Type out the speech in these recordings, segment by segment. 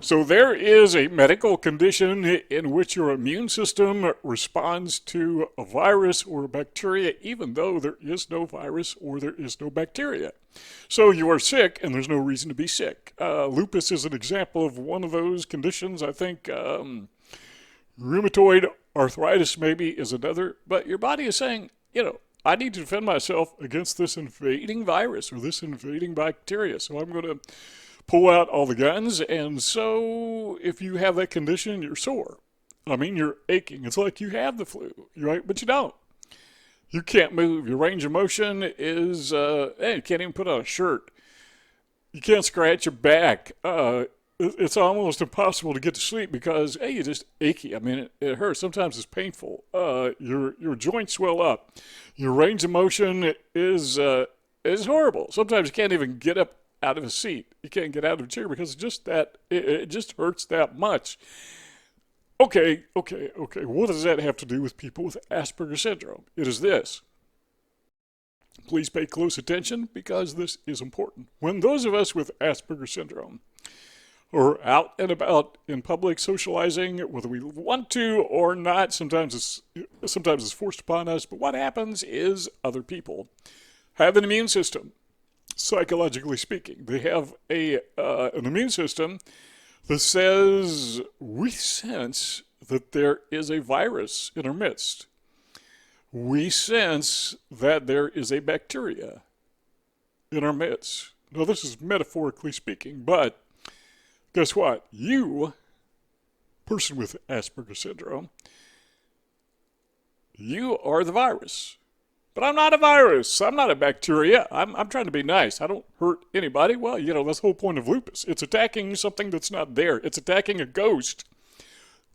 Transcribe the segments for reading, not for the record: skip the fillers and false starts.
So there is a medical condition in which your immune system responds to a virus or a bacteria, even though there is no virus or there is no bacteria. So you are sick, and there's no reason to be sick. Lupus is an example of one of those conditions. I think rheumatoid arthritis maybe is another. But your body is saying, I need to defend myself against this invading virus or this invading bacteria. So I'm going to pull out all the guns. And so if you have that condition, you're sore. I mean, you're aching. It's like you have the flu, right? But you don't. You can't move. Your range of motion is, you can't even put on a shirt. You can't scratch your back. It's almost impossible to get to sleep because, you're just achy. I mean, it hurts. Sometimes it's painful. Your joints swell up. Your range of motion is horrible. Sometimes you can't even get up out of a seat. You can't get out of a chair because it just hurts that much. Okay. What does that have to do with people with Asperger syndrome? It is this. Please pay close attention because this is important. When those of us with Asperger syndrome are out and about in public socializing, whether we want to or not, sometimes it's forced upon us, but what happens is other people have an immune system. Psychologically speaking, they have an immune system that says we sense that there is a virus in our midst. We sense that there is a bacteria in our midst. Now, this is metaphorically speaking, but guess what? You, person with Asperger syndrome, you are the virus. But I'm not a virus. I'm not a bacteria. I'm trying to be nice. I don't hurt anybody. Well, that's the whole point of lupus. It's attacking something that's not there. It's attacking a ghost,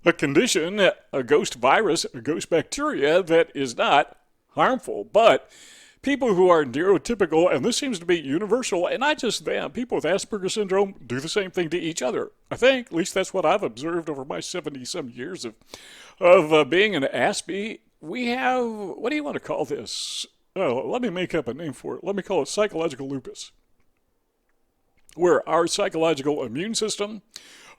a condition, a ghost virus, a ghost bacteria that is not harmful. But people who are neurotypical, and this seems to be universal, and not just them, people with Asperger syndrome do the same thing to each other. I think, at least that's what I've observed over my 70-some years of being an Aspie. We have, what do you want to call this? Oh, let me make up a name for it. Let me call it psychological lupus, where our psychological immune system,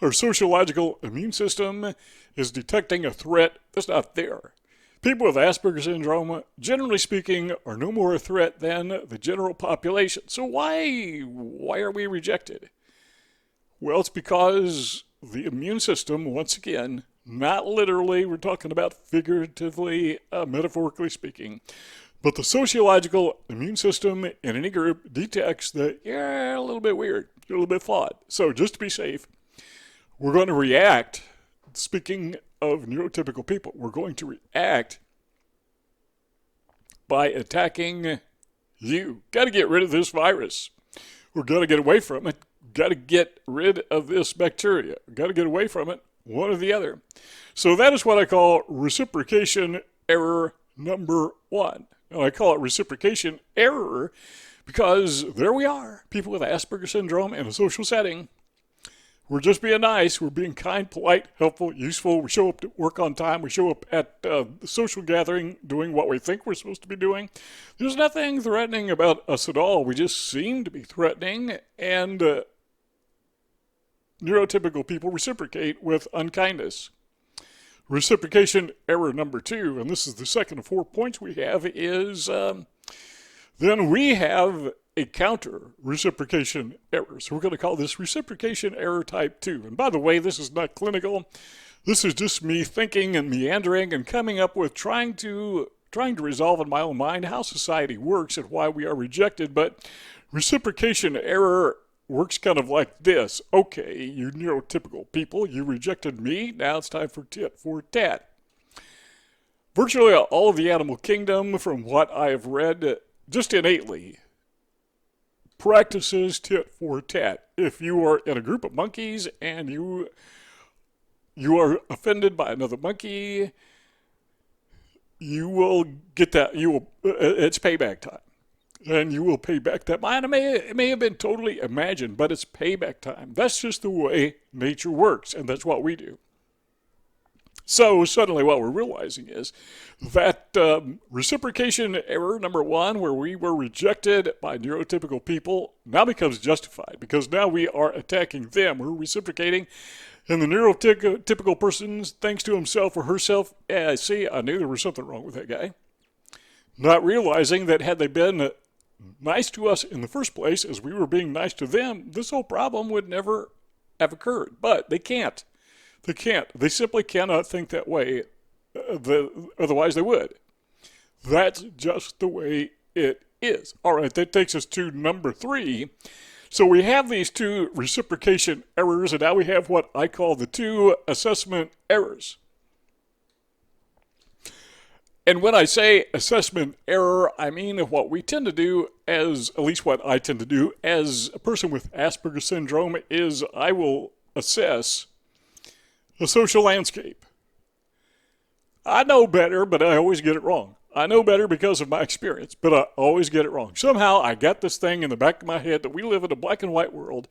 our sociological immune system is detecting a threat that's not there. People with Asperger syndrome, generally speaking, are no more a threat than the general population. So why are we rejected? Well, it's because the immune system, once again, not literally, we're talking about figuratively, metaphorically speaking, but the sociological immune system in any group detects that you're a little bit weird, you're a little bit flawed. So just to be safe, we're going to react, speaking of neurotypical people, we're going to react by attacking you. Got to get rid of this virus. We're going to get away from it. Got to get rid of this bacteria. Got to get away from it. One or the other. So that is what I call reciprocation error number one. And I call it reciprocation error because there we are, people with Asperger syndrome in a social setting. We're just being nice. We're being kind, polite, helpful, useful. We show up to work on time. We show up at the social gathering doing what we think we're supposed to be doing. There's nothing threatening about us at all. We just seem to be threatening, and neurotypical people reciprocate with unkindness. Reciprocation error number two, and this is the second of 4 points we have, is then we have a counter reciprocation error. So we're going to call this reciprocation error type 2. And by the way, this is not clinical. This is just me thinking and meandering and coming up with trying to resolve in my own mind how society works and why we are rejected. But reciprocation error works kind of like this. Okay, you neurotypical people, you rejected me. Now it's time for tit for tat. Virtually all of the animal kingdom, from what I have read, just innately practices tit for tat. If you are in a group of monkeys and you are offended by another monkey, you will get that. It's payback time. And you will pay back that. It may have been totally imagined, but it's payback time. That's just the way nature works, and that's what we do. So suddenly what we're realizing is that reciprocation error number one, where we were rejected by neurotypical people, now becomes justified because now we are attacking them. We're reciprocating, and the neurotypical person thinks to himself or herself, yeah, see, I knew there was something wrong with that guy. Not realizing that had they been nice to us in the first place as we were being nice to them, this whole problem would never have occurred. But they can't. They can't. They simply cannot think that way. Otherwise, they would. That's just the way it is. All right, that takes us to number three. So we have these two reciprocation errors, and now we have what I call the two assessment errors. And when I say assessment error, I mean what we tend to do as, at least what I tend to do as a person with Asperger syndrome, is I will assess the social landscape. I know better, but I always get it wrong. I know better because of my experience, but I always get it wrong. Somehow I got this thing in the back of my head that we live in a black and white world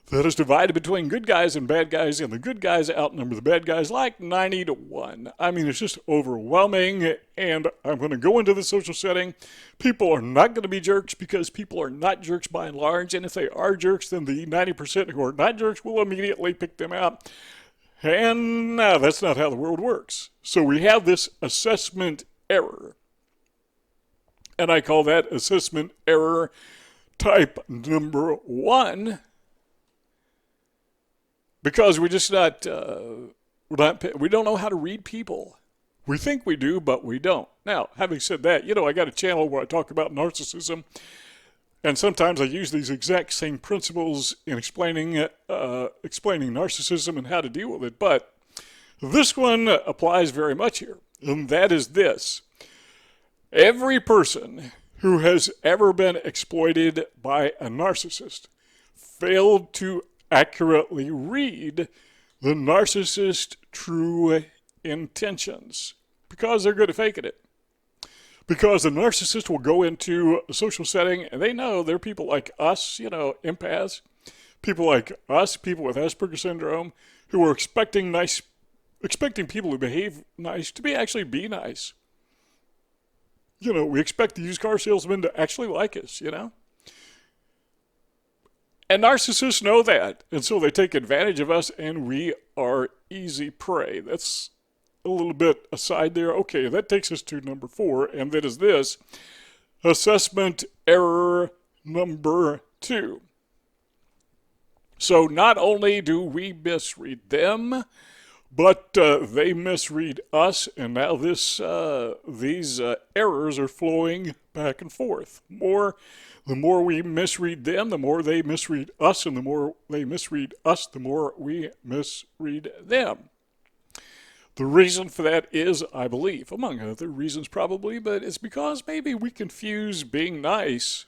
that is divided between good guys and bad guys, and the good guys outnumber the bad guys like 90-1. I mean, it's just overwhelming, and I'm going to go into the social setting. People are not going to be jerks because people are not jerks by and large, and if they are jerks, then the 90% who are not jerks will immediately pick them out. And no, that's not how the world works. So we have this assessment error. And I call that assessment error type number one because we don't know how to read people. We think we do, but we don't. Now, having said that, I got a channel where I talk about narcissism. And sometimes I use these exact same principles in explaining narcissism and how to deal with it. But this one applies very much here, and that is this. Every person who has ever been exploited by a narcissist failed to accurately read the narcissist's true intentions because they're good at faking it. Because the narcissist will go into a social setting and they know there are people like us, empaths, people like us, people with Asperger syndrome, who are expecting people who behave nice to actually be nice. We expect the used car salesman to actually like us, And narcissists know that, and so they take advantage of us, and we are easy prey. That's a little bit aside there. Okay, that takes us to number four, and that is this, assessment error number two. So not only do we misread them, but they misread us, and now these errors are flowing back and forth. The more we misread them, the more they misread us, and the more they misread us, the more we misread them. The reason for that is, I believe, among other reasons probably, but it's because maybe we confuse being nice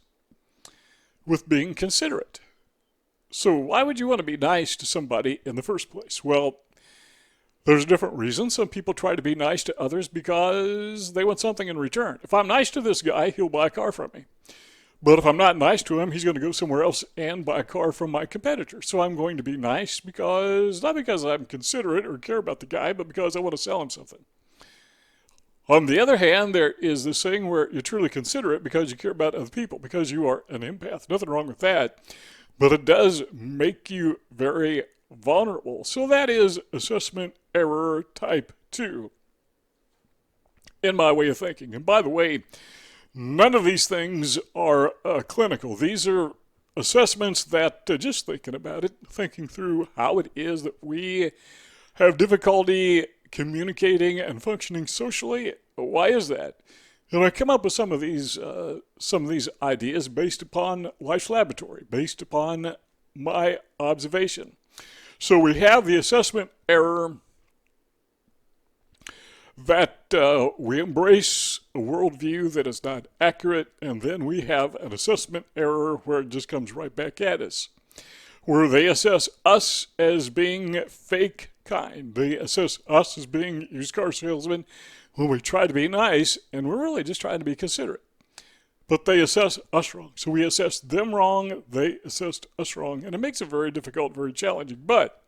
with being considerate. So why would you want to be nice to somebody in the first place? Well, there's different reasons. Some people try to be nice to others because they want something in return. If I'm nice to this guy, he'll buy a car from me. But if I'm not nice to him, he's going to go somewhere else and buy a car from my competitor. So I'm going to be nice not because I'm considerate or care about the guy, but because I want to sell him something. On the other hand, there is this thing where you're truly considerate because you care about other people, because you are an empath. Nothing wrong with that. But it does make you very vulnerable. So that is assessment error type 2 in my way of thinking. And by the way, none of these things are clinical. These are assessments that, just thinking about it, thinking through how it is that we have difficulty communicating and functioning socially. Why is that? And I come up with some of these ideas based upon Life's Laboratory, based upon my observation. So we have the assessment error that we embrace a worldview that is not accurate, and then we have an assessment error where it just comes right back at us, where they assess us as being fake kind. They assess us as being used car salesmen when we try to be nice, and we're really just trying to be considerate. But they assess us wrong. So we assess them wrong, they assessed us wrong, and it makes it very difficult, very challenging. But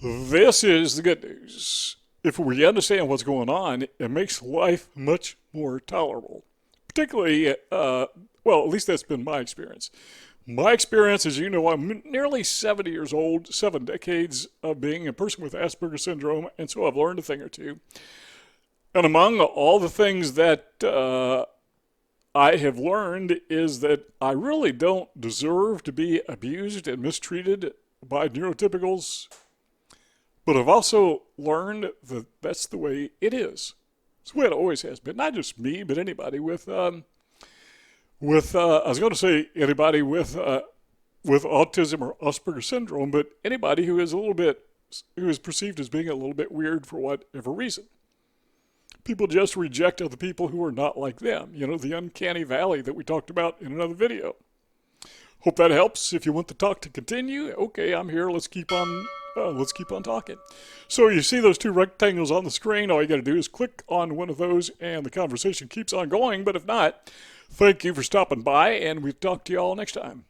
this is the good news. if we understand what's going on, it makes life much more tolerable. Particularly, well, at least that's been my experience. My experience, as you know, I'm nearly 70 years old, 7 decades of being a person with Asperger syndrome, and so I've learned a thing or two. And among all the things that I have learned is that I really don't deserve to be abused and mistreated by neurotypicals, but I've also learned that that's the way it is. It's the way it always has been. Not just me, but anybody with I was going to say anybody with autism or Asperger syndrome, but anybody who is who is perceived as being a little bit weird for whatever reason. People just reject other people who are not like them. You know, the uncanny valley that we talked about in another video. Hope that helps. If you want the talk to continue, okay, I'm here. Let's keep on talking. So you see those 2 rectangles on the screen. All you got to do is click on one of those, and the conversation keeps on going. But if not, thank you for stopping by, and we'll talk to you all next time.